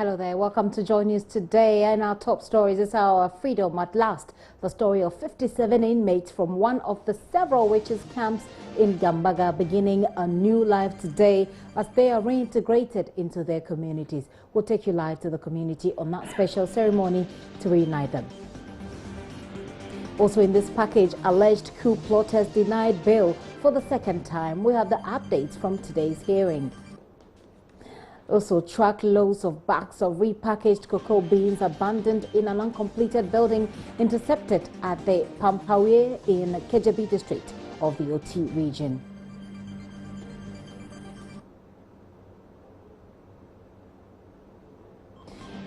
Hello there, welcome to JoyNews today, and our top stories is our freedom at last. The story of 57 inmates from one of the several witches camps in Gambaga beginning a new life today as they are reintegrated into their communities. We'll take you live to the community on that special ceremony to reunite them. Also in this package, alleged coup plotters denied bail for the second time. We have the updates from today's hearing. Also, truckloads of bags of repackaged cocoa beans abandoned in an uncompleted building intercepted at the Pampawe in Kejabi district of the Oti region.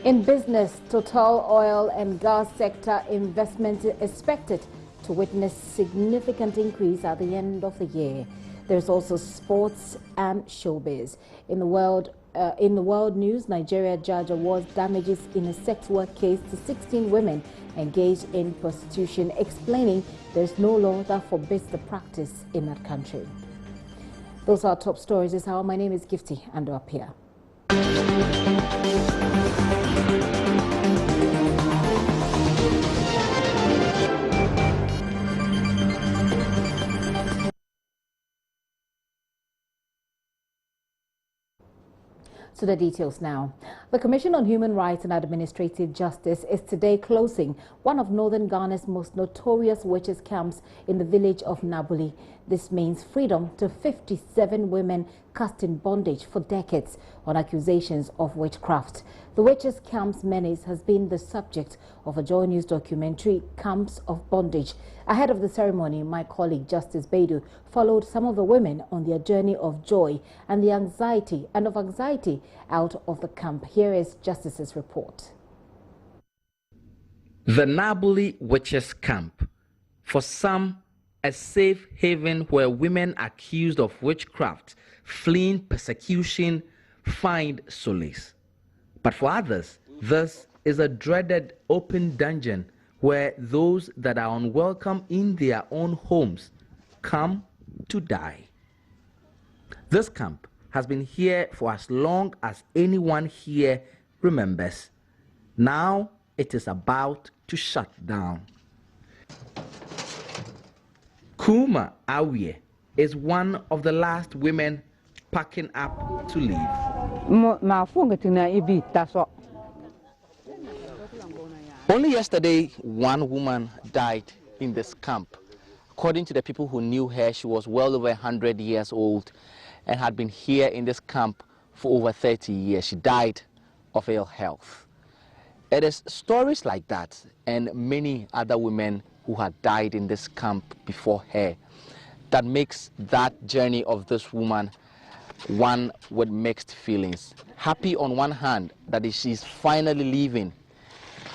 In business, Total oil and gas sector investment is expected to witness significant increase at the end of the year. There's also sports and showbiz. In the world news, Nigeria judge awards damages in a sex work case to 16 women engaged in prostitution, explaining there's no law that forbids the practice in that country. Those are our top stories. This hour, my name is Gifty Ando-Apia. To the details now. The Commission on Human Rights and Administrative Justice is today closing one of northern Ghana's most notorious witches' camps in the village of Nabuli. This means freedom to 57 women cast in bondage for decades on accusations of witchcraft. The witches' camp's menace has been the subject of a JoyNews documentary, Camps of Bondage. Ahead of the ceremony, my colleague Justice Baidu followed some of the women on their journey of joy and the anxiety out of the camp. Here is Justice's report. The Nabuli Witches Camp, for some, a safe haven where women accused of witchcraft, fleeing persecution, find solace. But for others, this is a dreaded open dungeon where those that are unwelcome in their own homes come to die. This camp has been here for as long as anyone here remembers. Now it is about to shut down. Kuma Awie is one of the last women packing up to leave. Only yesterday, one woman died in this camp. According to the people who knew her, she was well over 100 years old and had been here in this camp for over 30 years. She died of ill health. It is stories like that and many other women who had died in this camp before her that makes that journey of this woman one with mixed feelings. Happy on one hand that she's finally leaving,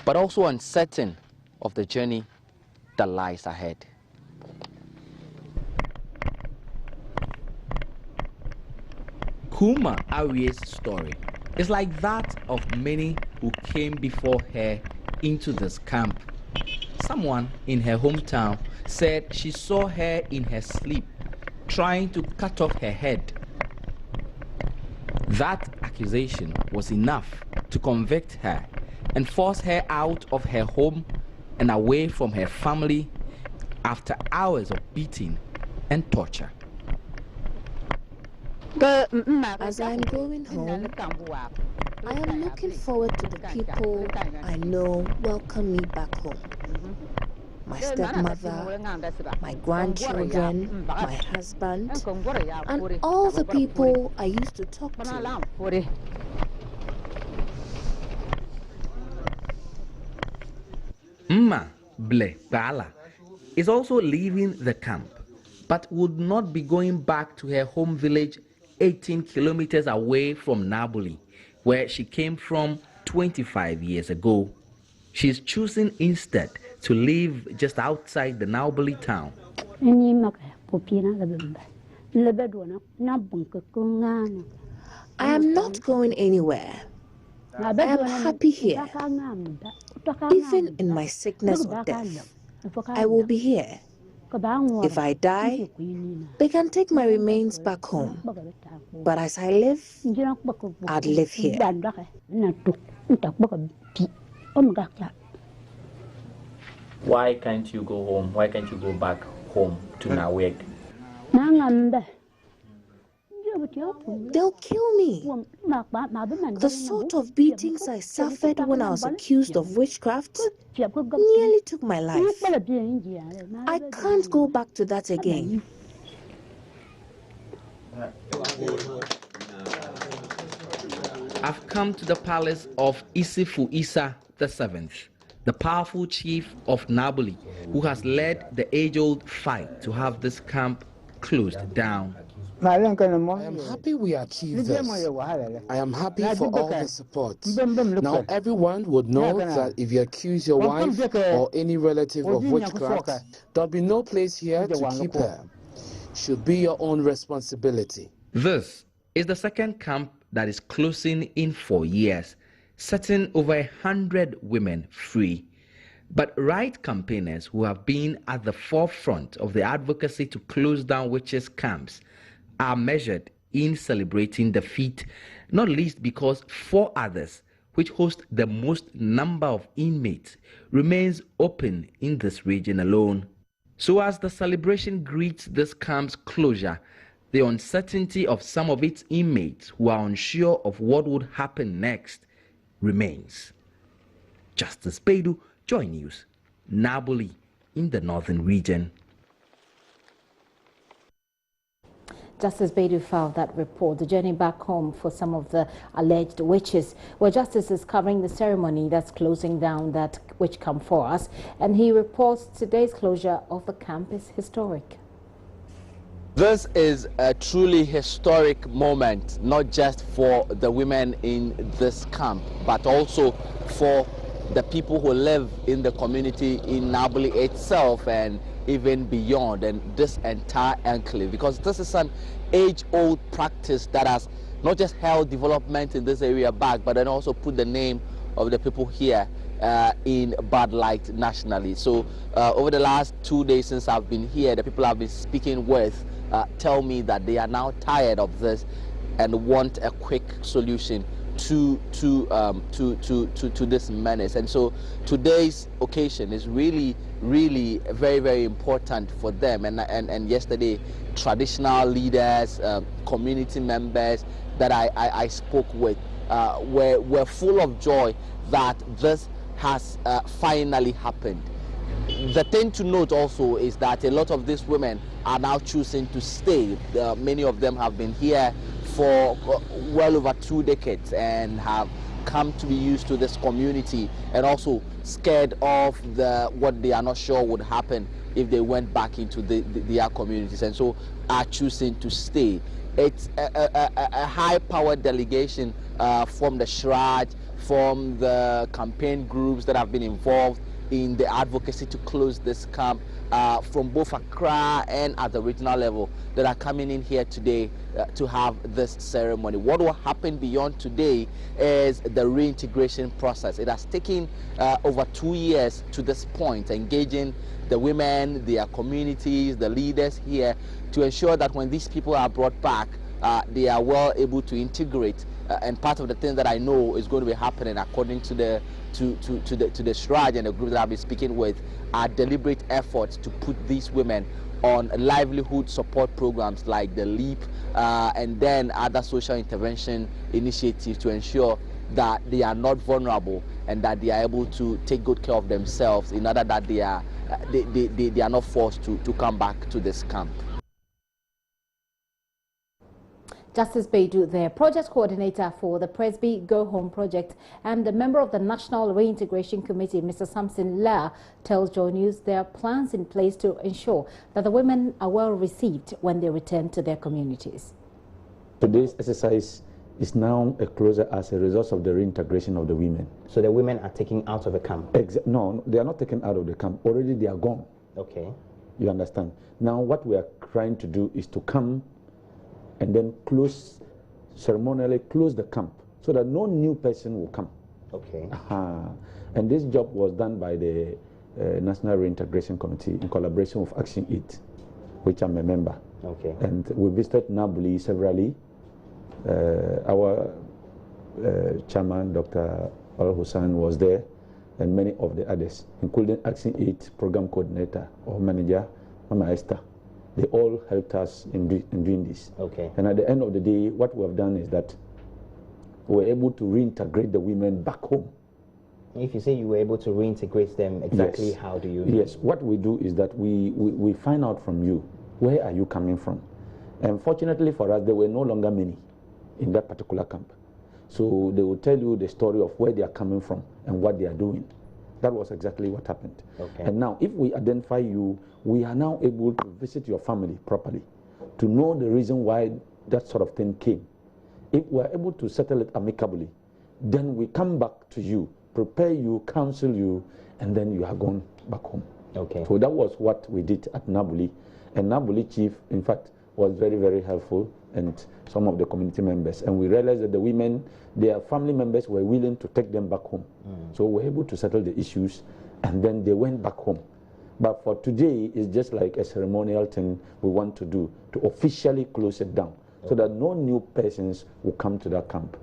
but also uncertain of the journey that lies ahead. Kuma Awie's story is like that of many who came before her into this camp. Someone in her hometown said she saw her in her sleep trying to cut off her head. That accusation was enough to convict her and force her out of her home and away from her family after hours of beating and torture. As I'm going home, I am looking forward to the people I know welcome me back home. My stepmother, my grandchildren, my husband, and all the people I used to talk to. Mma Ble Bala is also leaving the camp, but would not be going back to her home village 18 kilometers away from Nabuli, where she came from 25 years ago. She's choosing instead to live just outside the Nabuli town. I am not going anywhere. I am happy here. Even in my sickness or death, I will be here. If I die, they can take my remains back home. But as I live, I'd live here. Why can't you go home? Why can't you go back home to Naweg? They'll kill me. The sort of beatings I suffered when I was accused of witchcraft nearly took my life. I can't go back to that again. I've come to the palace of Isifu Isa VII, the powerful chief of Nabuli, who has led the age-old fight to have this camp closed down. I am happy we achieved this. I am happy for all the support. Now everyone would know that if you accuse your wife or any relative of witchcraft, there'll be no place here to keep her. Should be your own responsibility. This is the second camp that is closing in 4 years, setting over 100 women free. But right campaigners who have been at the forefront of the advocacy to close down witches' camps are measured in celebrating the feat, not least because 4 others, which host the most number of inmates, remains open in this region alone. So as the celebration greets this camp's closure, the uncertainty of some of its inmates who are unsure of what would happen next remains. Justice Baidu, JoyNews, Nabuli in the northern region. Justice Baidu filed that report, the journey back home for some of the alleged witches, where Justice is covering the ceremony that's closing down that witch camp for us. And he reports today's closure of the camp is historic. This is a truly historic moment, not just for the women in this camp, but also for the people who live in the community in Nabuli itself and even beyond, and this entire enclave, because this is an age-old practice that has not just held development in this area back, but then also put the name of the people here in bad light nationally. So over the last 2 days since I've been here, the people I've been speaking with tell me that they are now tired of this and want a quick solution to this menace. And so today's occasion is really very, very important for them. And yesterday, traditional leaders, community members that I spoke with were full of joy that this has finally happened. The thing to note also is that a lot of these women are now choosing to stay. Many of them have been here for well over 2 decades and have come to be used to this community, and also scared of what they are not sure would happen if they went back into their communities, and so are choosing to stay. It's a high-powered delegation from the Shraj, from the campaign groups that have been involved in the advocacy to close this camp, from both Accra and at the regional level, that are coming in here today to have this ceremony. What will happen beyond today is the reintegration process. It has taken over 2 years to this point, engaging the women, their communities, the leaders here, to ensure that when these people are brought back, they are well able to integrate. And part of the thing that I know is going to be happening, according to the Shraj and the group that I've been speaking with, are deliberate efforts to put these women on livelihood support programs like the LEAP and then other social intervention initiatives to ensure that they are not vulnerable and that they are able to take good care of themselves, in order that they are not forced to come back to this camp. Justice Baidu, the project coordinator for the Presby Go Home project and a member of the National Reintegration Committee, Mr. Samson La, tells JoyNews there are plans in place to ensure that the women are well received when they return to their communities. Today's exercise is now a closure as a result of the reintegration of the women. So the women are taken out of the camp? No, they are not taken out of the camp. Already they are gone. Okay. You understand? Now what we are trying to do is to come and then ceremonially close the camp so that no new person will come. Okay. And this job was done by the National Reintegration Committee in collaboration with Action 8, which I'm a member. Okay. And we visited Nabuli severally. Our chairman, Dr. Al Hussein, was there, and many of the others, including Action 8 program coordinator or manager, Mama Esther. They all helped us in doing this. Okay. And at the end of the day, what we have done is that we were able to reintegrate the women back home. If you say you were able to reintegrate them, exactly yes. How do you? Yes, what we do is that we find out from you, where are you coming from? And fortunately for us, there were no longer many in that particular camp. So they will tell you the story of where they are coming from and what they are doing. That was exactly what happened. Okay. And now, if we identify you, we are now able to visit your family properly, to know the reason why that sort of thing came. If we are able to settle it amicably, then we come back to you, prepare you, counsel you, and then you are gone back home. Okay. So that was what we did at Nabuli. And Nabuli chief, in fact, was very, very helpful, and some of the community members. And we realized that the women, their family members were willing to take them back home. So we were able to settle the issues, and then they went back home. But for today, it's just like a ceremonial thing we want to do to officially close it down, so that no new persons will come to that camp.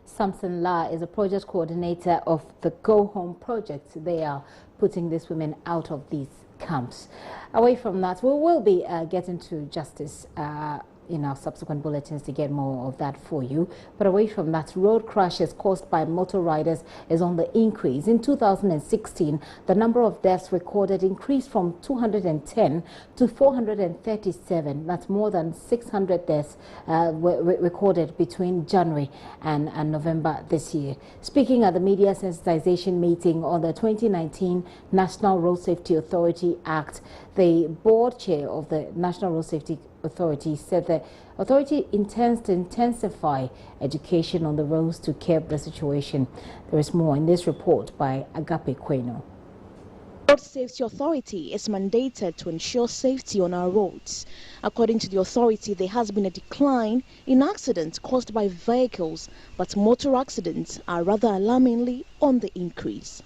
Samson La is a project coordinator of the Go Home project. They are putting these women out of these camps. Away from that, we will be getting to justice in our subsequent bulletins to get more of that for you. But away from that, road crashes caused by motor riders is on the increase. In 2016, the number of deaths recorded increased from 210 to 437. That's more than 600 deaths were recorded between January and November this year. Speaking at the media sensitization meeting on the 2019 National Road Safety Authority Act, the board chair of the National Road Safety Authority said the authority intends to intensify education on the roads to curb the situation. There is more in this report by Agape Kweno. The Road Safety Authority is mandated to ensure safety on our roads. According to the authority, there has been a decline in accidents caused by vehicles, but motor accidents are rather alarmingly on the increase.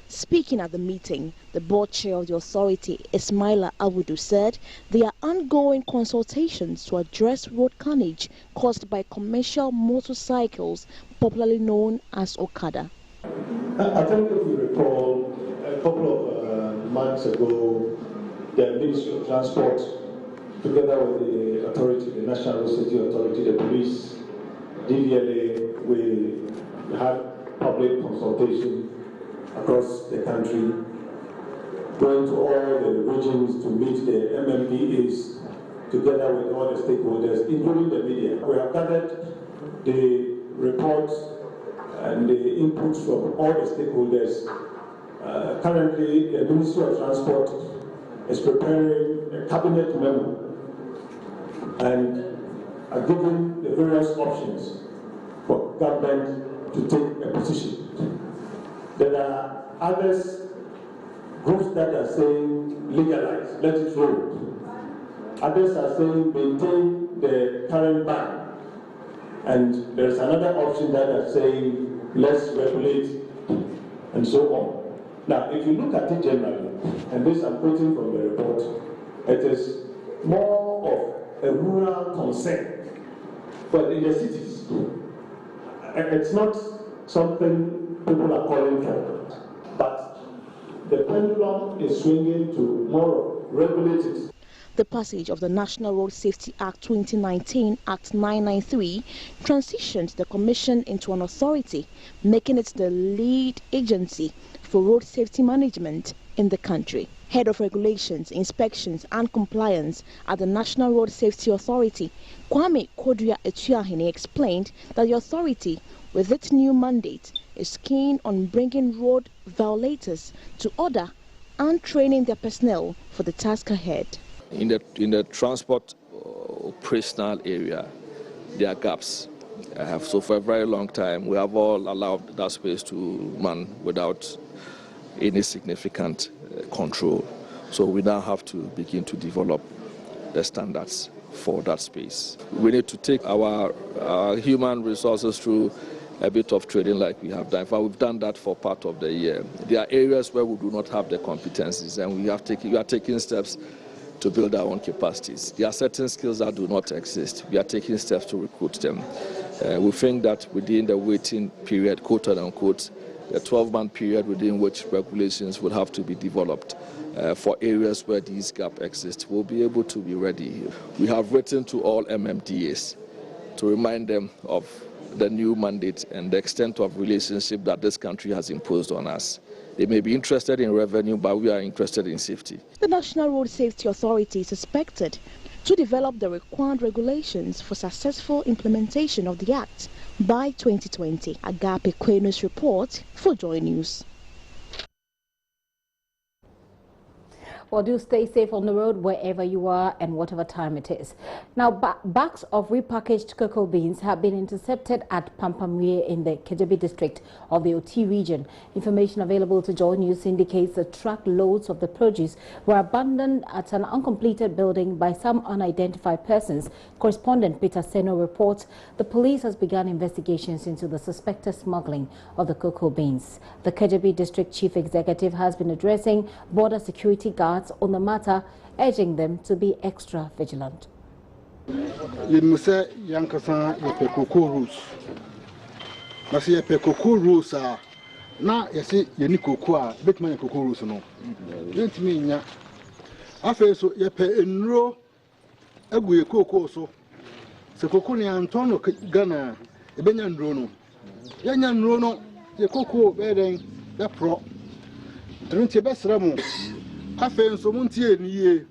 Speaking at the meeting, the board chair of the authority, Ismaila Awudu, said there are ongoing consultations to address road carnage caused by commercial motorcycles, popularly known as Okada. I think if you recall, a couple of months ago, the Ministry of Transport, together with the authority, the National Road Safety Authority, the police, DVLA, we had public consultation across the country, going to all the regions to meet the MMPAs together with all the stakeholders, including the media. We have gathered the reports and the inputs from all the stakeholders. Currently, the Ministry of Transport is preparing a cabinet memo and are giving the various options for government to take a position. There are others, groups that are saying legalize, let it roll. Others are saying maintain the current ban. And there's another option that are saying let's regulate and so on. Now, if you look at it generally, and this I'm quoting from the report, it is more of a rural concern. But in the cities, it's not something people are calling for, but the pendulum is swinging to more regulated. The passage of the National Road Safety Act 2019, Act 993, transitioned the Commission into an authority, making it the lead agency for road safety management in the country. Head of Regulations, Inspections and Compliance at the National Road Safety Authority, Kwame Kodria Etuahene, explained that the authority, with its new mandate, is keen on bringing road violators to order and training their personnel for the task ahead. In the transport operational area, there are gaps. So for a very long time, we have all allowed that space to run without any significant control. So we now have to begin to develop the standards for that space. We need to take our human resources through a bit of trading like we have done. In fact, we've done that for part of the year. There are areas where we do not have the competencies, and we are taking steps to build our own capacities. There are certain skills that do not exist. We are taking steps to recruit them. We think that within the waiting period, quote unquote, the 12-month period within which regulations will have to be developed for areas where these gaps exist, we'll be able to be ready. We have written to all MMDAs to remind them of the new mandate and the extent of relationship that this country has imposed on us. They may be interested in revenue, but we are interested in safety. The National Road Safety Authority is expected to develop the required regulations for successful implementation of the Act by 2020. Agape Kwenu's report for Joy News. Well, do stay safe on the road wherever you are and whatever time it is. Now, bags of repackaged cocoa beans have been intercepted at Pampamwe in the Kejebi district of the Oti region. Information available to JoyNews indicates the truckloads of the produce were abandoned at an uncompleted building by some unidentified persons. Correspondent Peter Seno reports the police has begun investigations into the suspected smuggling of the cocoa beans. The Kejebi district chief executive has been addressing border security guards on the matter, urging them to be extra vigilant. You say Yankasa cocoa rules. I see a cocoa rules are now you see you cocoa, big man cocoa rules no. Don't mean ya. I feel so you pay in row a good cocoa so. So cocoa ni Antonio Ghana, a Benyan Rono. Yanyan Rono, the cocoa bedding, the pro. Don't you best ramo. I feel so Montier ye.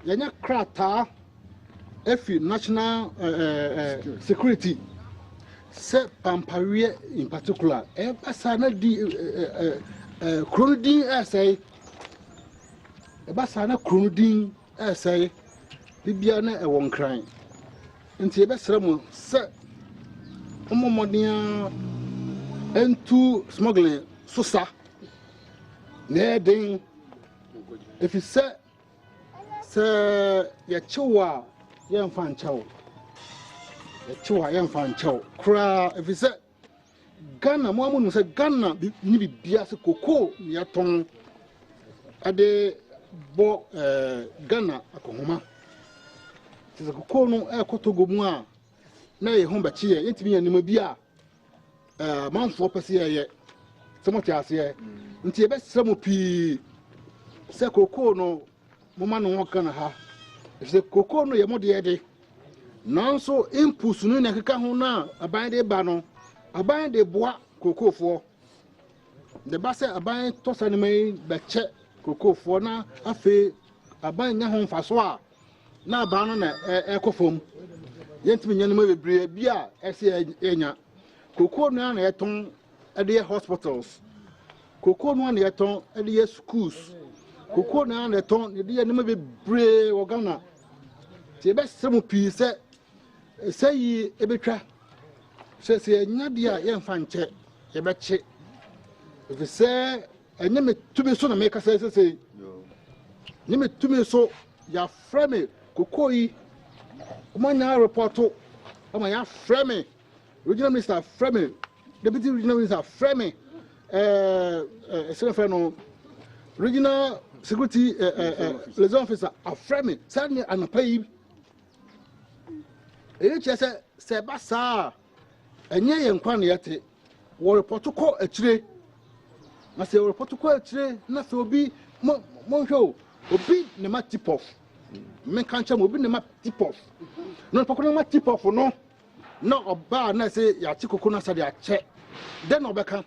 Yanya crata. Efi national security se Pampamwe in particular ebasana di kronudin essay ebasana kronudin essay bibia na e won kran nti ebesra mu se omomodia entu smuggling sosa na den efi se ya chiwa yan fan chow kra if you say Ghana mo amu say Ghana ni bibia se koko ya ton ade bo Ghana akohoma se koko no e kotogo mu a na ye ho bachi ye yentimi yanima bia manfo pese ye se mo tiase nti e be sra mo pi se koko no mo ma no Ghana ha if the cocoa no yamode de nanso impulse no na keka ho na aban de ba no aban de boa cocoa fo de ba se aban tosa ne mai be che cocoa fo na afi aban nya ho mfaso a na aban no na ekofom yentimi nya no ma bebre bia ese enya cocoa no na eton ede hospitals cocoa no na eton ede schools cocoa na na ton de ye nima bebre wo Ghana ti be semu pi se yi ebetwa se nya dia ye mfa nche ye be che if se enya me tumi so na me ka se ni me tumi so ya frame cocoa yi o nya report o ma ya frame regional minister frame deputy regional minister frame se no regional security les officers are framing certainly an pay se basa enye yen kwan yete wo report ko akire na se wo report ko akire na se obi mo hwe obi ne ma tip off me kan cha obi ne ma tip off no report no ma tip off no na oba na se ya ti kokona sa dia che then obeka.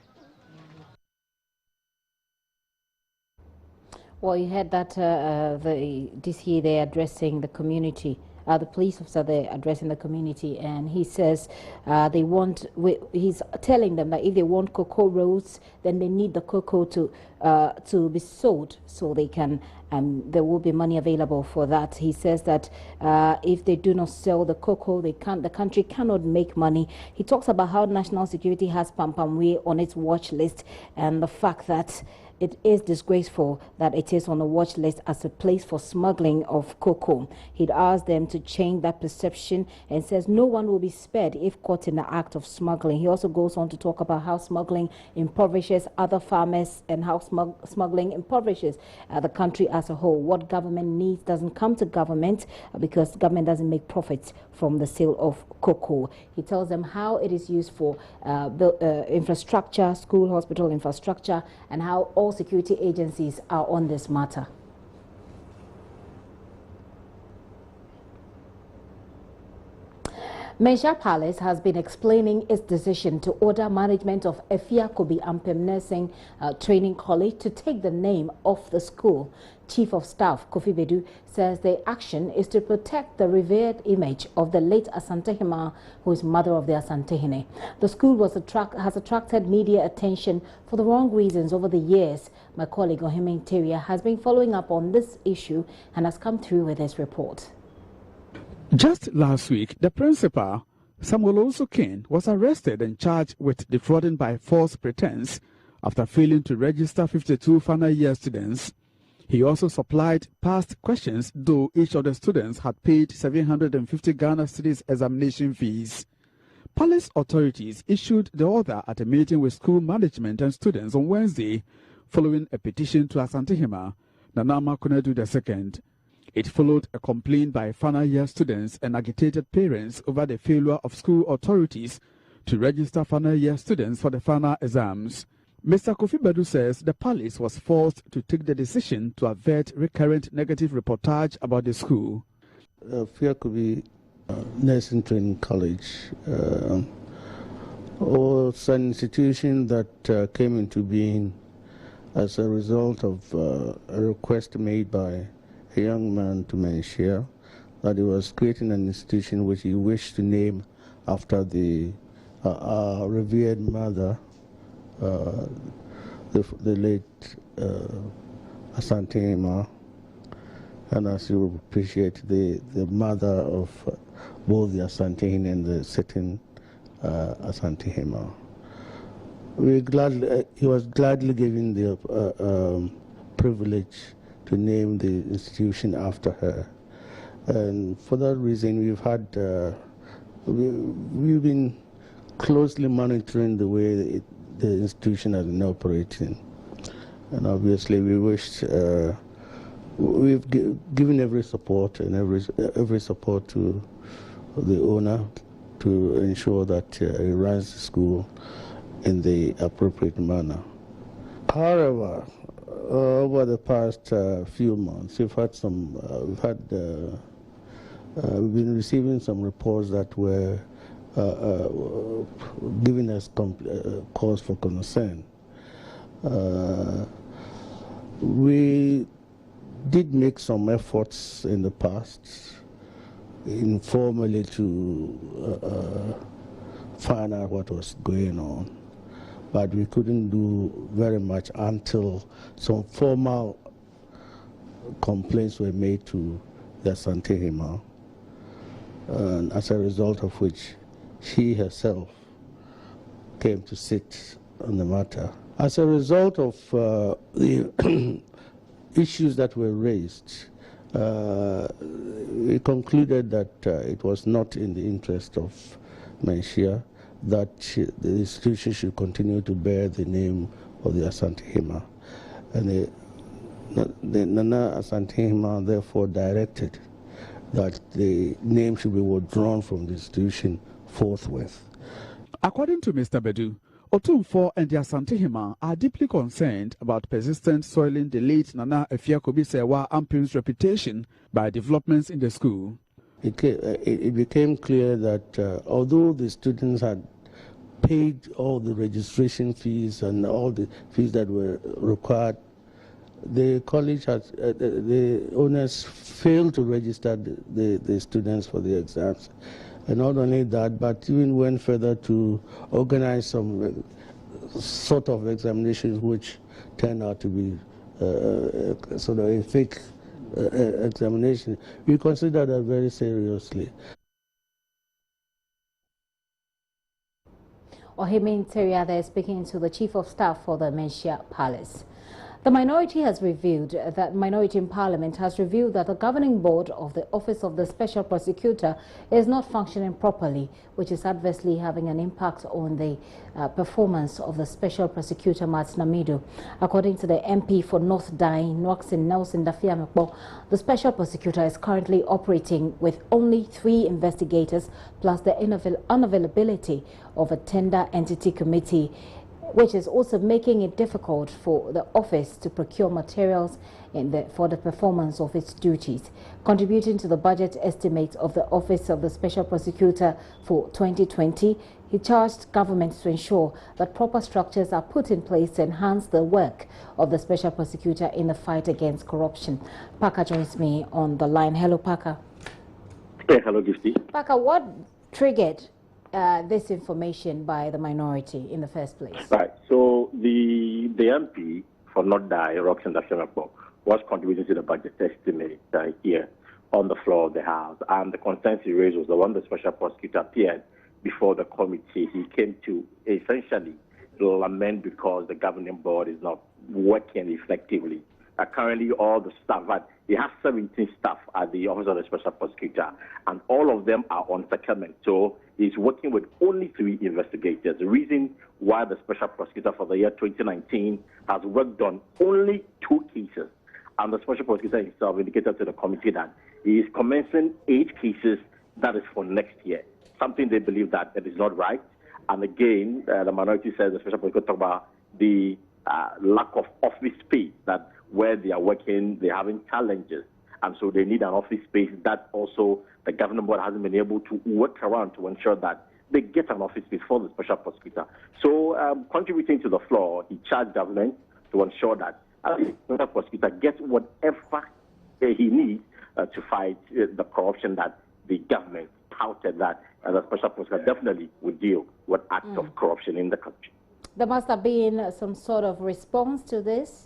Well, you heard that the DCE, they're addressing the community, the police officer, they're addressing the community, and he says he's telling them that if they want cocoa roads, then they need the cocoa to be sold so they can, there will be money available for that. He says that if they do not sell the cocoa, the country cannot make money. He talks about how national security has Pampamwe on its watch list and the fact that it is disgraceful that it is on the watch list as a place for smuggling of cocoa. He'd asked them to change that perception and says no one will be spared if caught in the act of smuggling. He also goes on to talk about how smuggling impoverishes other farmers and how smuggling impoverishes the country as a whole. What government needs doesn't come to government because government doesn't make profits from the sale of cocoa. He tells them how it is used for infrastructure, school, hospital infrastructure, and how all security agencies are on this matter. Midday Palace has been explaining its decision to order management of Efiakobi Ampem Nursing Training College to take the name of the school. Chief of Staff Kofi Bedu says the action is to protect the revered image of the late Asantehima, who is mother of the Asantehene. The school has attracted media attention for the wrong reasons over the years. My colleague Ohime Interior has been following up on this issue and has come through with this report. Just last week, the principal, Samuel Osokin, was arrested and charged with defrauding by false pretense after failing to register 52 final year students. He also supplied past questions, though each of the students had paid 750 Ghana cedis examination fees. Palace authorities issued the order at a meeting with school management and students on Wednesday, following a petition to Asantehima, Nanama Konadu II. It followed a complaint by final year students and agitated parents over the failure of school authorities to register final year students for the final exams. Mr. Kofi Bedu says the palace was forced to take the decision to avert recurrent negative reportage about the school. Efiakobi Nursing Training College was an institution that came into being as a result of a request made by a young man to Menshia that he was creating an institution which he wished to name after the revered mother, the late Asantehima, and as you appreciate, the mother of both the Asantehene and the sitting Asantehima. He was gladly given the privilege to name the institution after her, and for that reason we've been closely monitoring the way the institution has been operating, and obviously we've given every support and every support to the owner to ensure that he runs the school in the appropriate manner. However, over the past few months, we've been receiving some reports that were giving us cause for concern. We did make some efforts in the past, informally, to find out what was going on, but we couldn't do very much until some formal complaints were made to the Asantehima, and as a result of which she herself came to sit on the matter. As a result of the issues that were raised, we concluded that it was not in the interest of Menshia that the institution should continue to bear the name of the Asantehima. And the Nana Asantehima therefore directed that the name should be withdrawn from the institution forthwith. According to Mr. Bedu, Otumfo and the Asantehima are deeply concerned about persistent soiling the late Nana Efiakobi Sewa Ampem's reputation by developments in the school. It became clear that although the students had paid all the registration fees and all the fees that were required, the college the owners failed to register the students for the exams. And not only that, but even went further to organize some sort of examinations which turned out to be sort of a fake examination. We consider that very seriously. Ohime Interior there speaking to the Chief of Staff for the Midday Palace. The minority in Parliament has revealed that the governing board of the Office of the Special Prosecutor is not functioning properly, which is adversely having an impact on the performance of the Special Prosecutor Martin Amido. According to the MP for North Dai, Noxin Nelson Dafiamekbo, the Special Prosecutor is currently operating with only 3 investigators plus the unavailability of a tender entity committee, which is also making it difficult for the office to procure materials for the performance of its duties. Contributing to the budget estimate of the Office of the Special Prosecutor for 2020, he charged government to ensure that proper structures are put in place to enhance the work of the Special Prosecutor in the fight against corruption. Parker joins me on the line. Hello, Parker. Hey, hello, Gifty. Parker, what triggered this information by the minority in the first place? Right. So the MP for North Dai, Roxanne Dafiamekbo, was contributing to the budget estimate here on the floor of the House, and the concerns he raised was the one the Special Prosecutor appeared before the committee. He came to essentially lament because the governing board is not working effectively. Currently, all the staff, he has 17 staff at the Office of the Special Prosecutor, and all of them are on secondment. So he's working with only 3 investigators. The reason why the Special Prosecutor for the year 2019 has worked on only 2 cases, and the Special Prosecutor himself indicated to the committee that he is commencing 8 cases, that is for next year, something they believe that it is not right. And again, the minority says the Special Prosecutor talked about the lack of office space, that where they are working, they're having challenges, and so they need an office space that also the governing board hasn't been able to work around to ensure that they get an office space for the Special Prosecutor. So contributing to the floor, he charged government to ensure that the Special Prosecutor gets whatever he needs to fight the corruption that the government touted that the Special Prosecutor definitely would deal with acts of corruption in the country. There must have been some sort of response to this?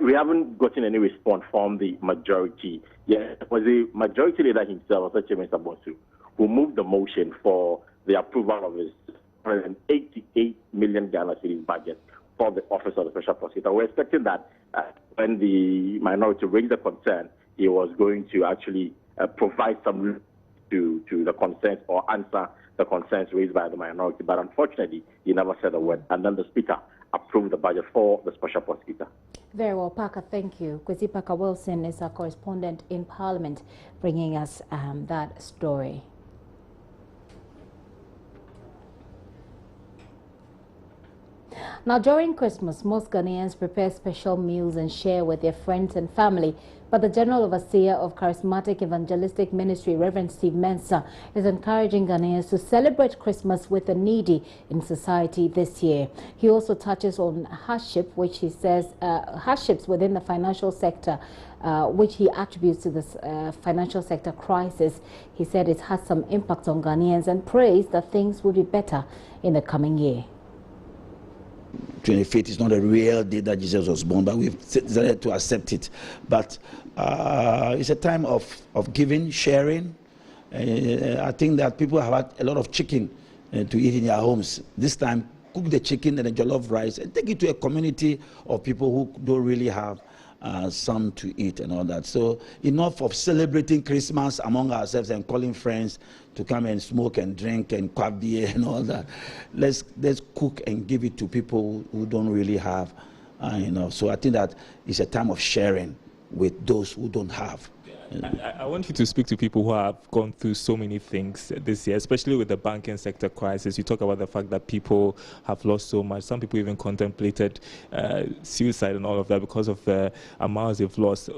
We haven't gotten any response from the majority. Yeah, it was the majority leader himself, Mr. Bonsu, who moved the motion for the approval of his 188 million Ghana cedis budget for the Office of the Special Prosecutor. We're expecting that when the minority raised the concern, he was going to actually provide some to the concerns or answer the concerns raised by the minority. But unfortunately, he never said a word. And then the Speaker approved the budget for the Special Prosecutor. Very well, Parker, thank you. Kwesi Parker Wilson is our correspondent in Parliament, bringing us that story. Now, during Christmas, most Ghanaians prepare special meals and share with their friends and family. But the General Overseer of Charismatic Evangelistic Ministry, Reverend Steve Mensah, is encouraging Ghanaians to celebrate Christmas with the needy in society this year. He also touches on hardship, which he says hardships within the financial sector, which he attributes to this financial sector crisis. He said it has some impact on Ghanaians and prays that things will be better in the coming year. 25th is not a real day that Jesus was born, but we've decided to accept it. But it's a time of giving, sharing. I think that people have had a lot of chicken to eat in their homes. This time, cook the chicken and the jollof rice and take it to a community of people who don't really have some to eat and all that. So enough of celebrating Christmas among ourselves and calling friends to come and smoke and drink and quaff beer and all that. Let's cook and give it to people who don't really have, So I think that it's a time of sharing with those who don't have. I want you to speak to people who have gone through so many things this year, especially with the banking sector crisis. You talk about the fact that people have lost so much. Some people even contemplated suicide and all of that because of the amounts they've lost.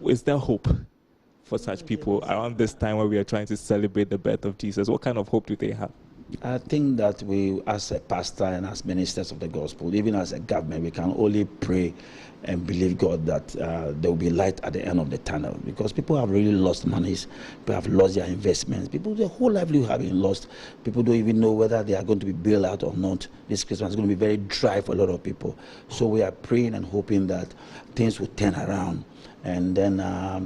Is there hope for such people around this time where we are trying to celebrate the birth of Jesus? What kind of hope do they have? I think that we, as a pastor and as ministers of the gospel, even as a government, we can only pray and believe God that there will be light at the end of the tunnel, because people have really lost monies, people have lost their investments, people, their whole livelihood have been lost. People don't even know whether they are going to be bailed out or not. This Christmas is going to be very dry for a lot of people. So we are praying and hoping that things will turn around. And then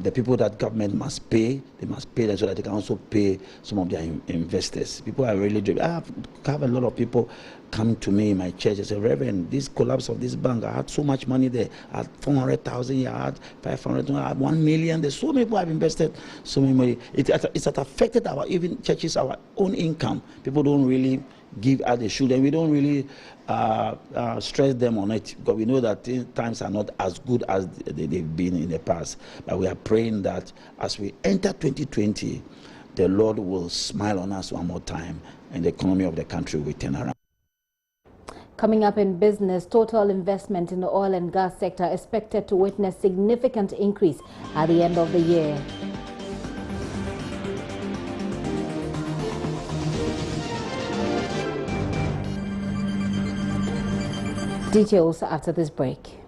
the people that government must pay, they must pay them so that they can also pay some of their investors. People are really driven. I have a lot of people come to me in my church and say, Reverend, this collapse of this bank, I had so much money there. I had 400,000, I had 500,000, I had 1 million. There's so many people have invested so many money. It's affected our, even churches, our own income. People don't really give as they should, and we don't really stress them on it, because we know that times are not as good as they've been in the past. But we are praying that as we enter 2020, the Lord will smile on us one more time, and the economy of the country will turn around. Coming up in business, total investment in the oil and gas sector expected to witness significant increase at the end of the year. Details after this break.